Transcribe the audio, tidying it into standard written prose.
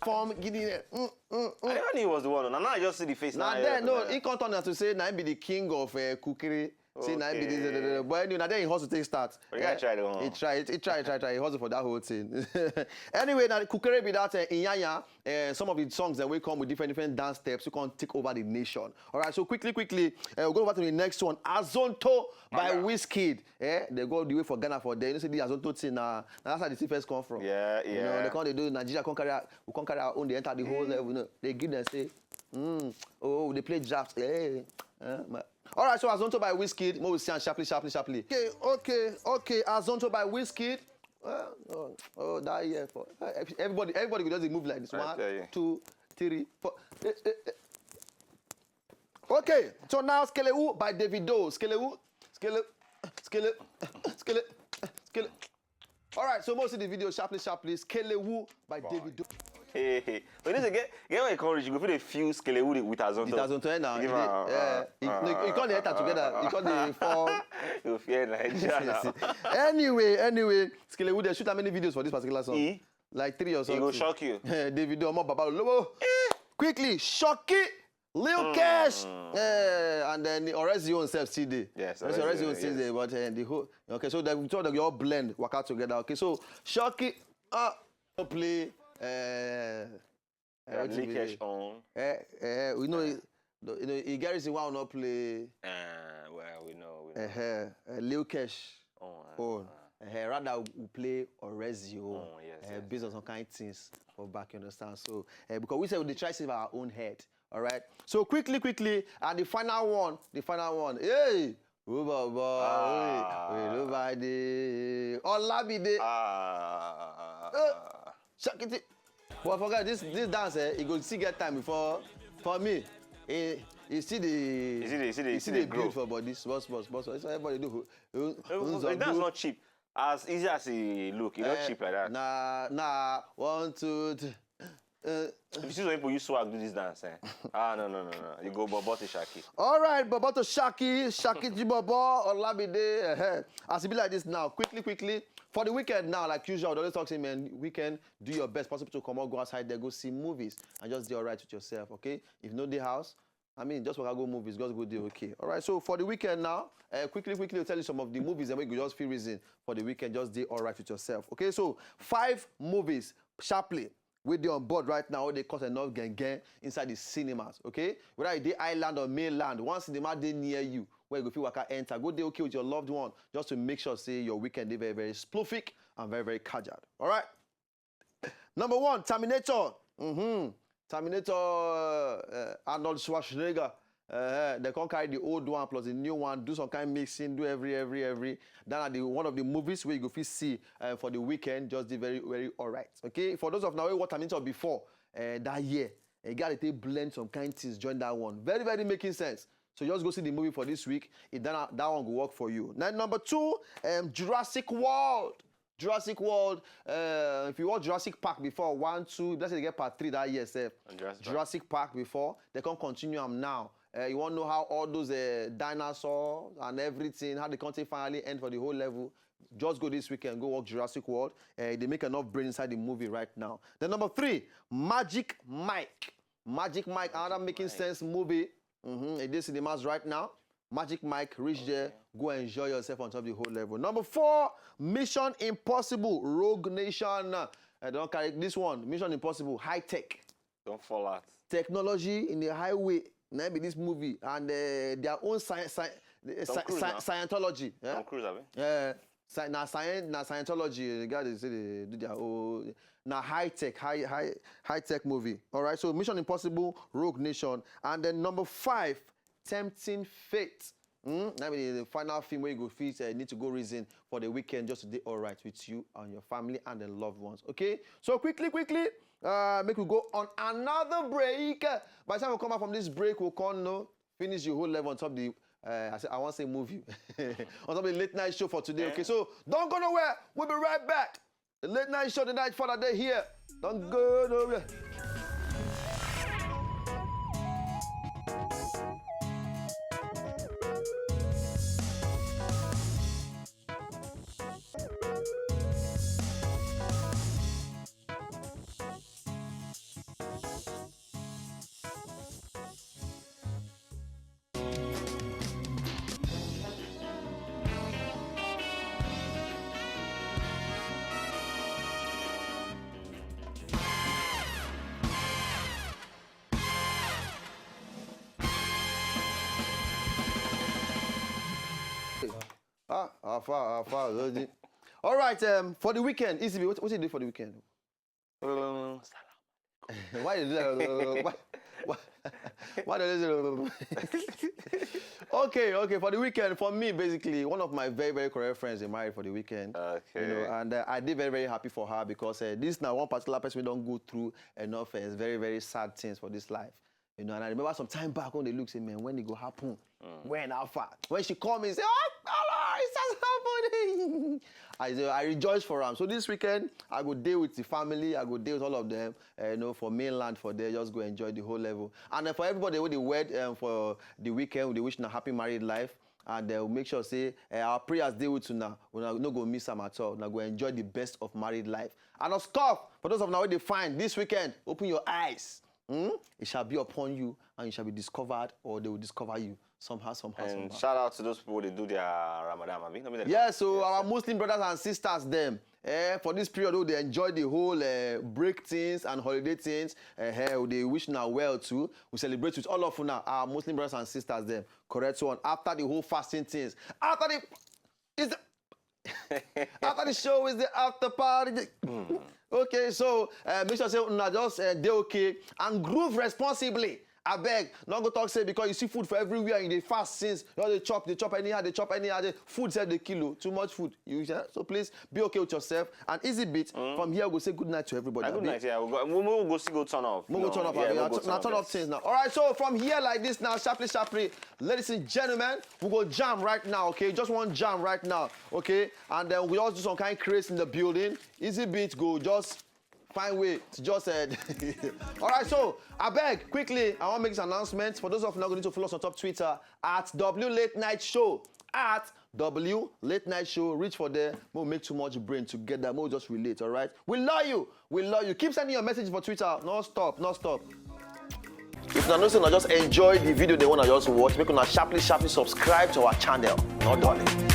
Form, Guinea. I never knew he was the one. Now I just see the face. Now then, no, he can't turn to say, now he be the king of cookery. Say, now he be this, but anyway, now then he has to take start. But yeah, tried it. He tried. He hustled for that whole thing. Anyway, now the cookery be that in Niaja, some of the songs that will come with different dance steps, you can take over the nation. All right, so quickly, we'll go over to the next one. Azonto by Wizkid. They go the way for Ghana for them. You see the Azonto thing, that's how the first come from. Yeah. You know, they can't do Nigeria, we can't carry our own, they enter the whole level. You know, they give them say, they play jazz. All right, so Azonto by Wizkid. More we see sharply. Okay. Azonto by Wizkid. That year for everybody will just move like this. 1, 2, 3, 4. Okay, so now Skelewu by Davido. Skelewu. All right, so most of the video sharply. Skelewu by Davido. Hey. But this get when you come rich, you go feel the few Skelewu with Azonto. With Azonto now. You can't enter together. You can't the form. You fear Naija now. Anyway, Skelewu, they shoot how many videos for this particular song? Like 3 or something. He will shock you. Davido, Mo Baba Lobo. Quickly, Shocky, Lil Cash, and then Orezi himself still there. Yes, Orezi himself there, but the whole. Okay, so we thought that you all blend, work out together. Okay, so Shocky, play. Lil Cash on. We know. He Garrison one not play. Well, we know. Lil Cash on. Rather we play Orezio. Based on some kind of things for back, you understand? So because we said we try to save our own head. All right. So quickly, and the final one. Hey, Olabide. Shakiti. Well, I forgot this dance. He go see get time before. For me, you see the build for body. Boss. That's what everybody do. That's not cheap. As easy as it look, it's not cheap like that. Nah. 1, 2, 3. If you see some people use swag do this dance, no. You go Bobo to Shaki. All right, Bobo to Shaki Jibobo, Olabide. As it be like this now, quickly. For the weekend now, like usual, I always talk to him, man, weekend, do your best possible to come out, go outside there, go see movies, and just do all right with yourself, okay? If you know the house, just work out, go movies, just go do okay. All right, so for the weekend now, quickly, I'll tell you some of the movies that make you just feel reason for the weekend, just do all right with yourself, okay? So 5 movies, sharply, with you on board right now, they cost enough gang inside the cinemas, okay? Whether it's the island or mainland, one cinema they near you, where you go feel like enter, go there okay with your loved one, just to make sure, say, your weekend is very, very sploofic and very, very casual. All right? Number 1, Terminator. Terminator, Arnold Schwarzenegger. They can't carry the old one plus the new one, do some kind of mixing, do every. Then one of the movies where you go see for the weekend, just do very, very all right. Okay? For those of now who watched Terminator before, that year, you got to blend some kind of things, join that one. Very, very making sense. So just go see the movie for this week. That one will work for you. Now, number 2, Jurassic World. If you watch Jurassic Park before, 1, 2, let's say they get part 3 that year, sir. Jurassic Park before, they can continue them now. You want to know how all those dinosaurs and everything, how the content finally end for the whole level. Just go this weekend, go watch Jurassic World. They make enough brain inside the movie right now. Then number 3, Magic Mike. Another making sense movie. It is cinemas right now. Magic Mike, reach there, go enjoy yourself on top of the whole level. Number 4, Mission Impossible, Rogue Nation. Don't carry this one. Mission Impossible, high tech. Don't fall out. Technology in the highway. Now be this movie and their own Scientology. Tom Cruise, have Scientology. The guys say they do their own. Now high tech movie. All right. So Mission Impossible, Rogue Nation, and then number 5, Tempting Fate. That be the final film where you go feel need to go reason for the weekend just to do all right with you and your family and the loved ones. Okay. So quickly. Make we go on another break. By the time we come back from this break, we'll finish the whole level on top of the I want to say movie on top of the late night show for today. Okay, so don't go nowhere. We'll be right back. The late night show, the night for the day here. Don't go nowhere. How far, Rosie? All right, for the weekend, Easy, what you do for the weekend? Why you do that? Why do you Okay, for the weekend, for me, basically, one of my very, very correct friends is married for the weekend. Okay. You know, and I did very, very happy for her because this now one particular person we don't go through enough very, very sad things for this life. You know, and I remember some time back when they look, say, man, when it go happen? When, how far? When she called me and say, oh, it's just happening. I rejoice for her. So this weekend, I go deal with the family. I go deal with all of them, you know, for mainland, for there, just go enjoy the whole level. And for everybody who they wed for the weekend, they wish them a happy married life. And we'll make sure, say, our prayers deal with you now. We're not going to miss them at all. We're going to enjoy the best of married life. And of course, for those of now they find this weekend, open your eyes. It shall be upon you, and you shall be discovered, or they will discover you somehow. And shout out to those people who do their Ramadan. Yeah, so our Muslim brothers and sisters, them, for this period, they enjoy the whole break things and holiday things. They wish now well too. We celebrate with all of you now, our Muslim brothers and sisters, them. Correct one. After the whole fasting things, after the show is the after party. Okay, so make sure say just they okay and groove responsibly. I beg, not go talk say because you see food for everywhere in the fast since you know, they chop anyhow. The food said the kilo, too much food. So please be okay with yourself. And easy bit from here, we'll say good night to everybody. Good night, yeah. We'll go turn off. We'll go turn off. Now turn off things now. All right, so from here like this now, sharply, ladies and gentlemen, we'll go jam right now, okay? Just one jam right now, okay? And then we also do some kind of craze in the building. Easy bit, go just find way to just all right, so I beg quickly, I want to make this announcement for those of you not going to follow us on top Twitter at W Late Night Show, at W Late Night Show. Reach for there. We'll make too much brain together. We'll just relate. All right, we love you. Keep sending your messages for Twitter. No stop. If you don't just enjoy the video they want to just watch, make sure sharply subscribe to our channel. No darling.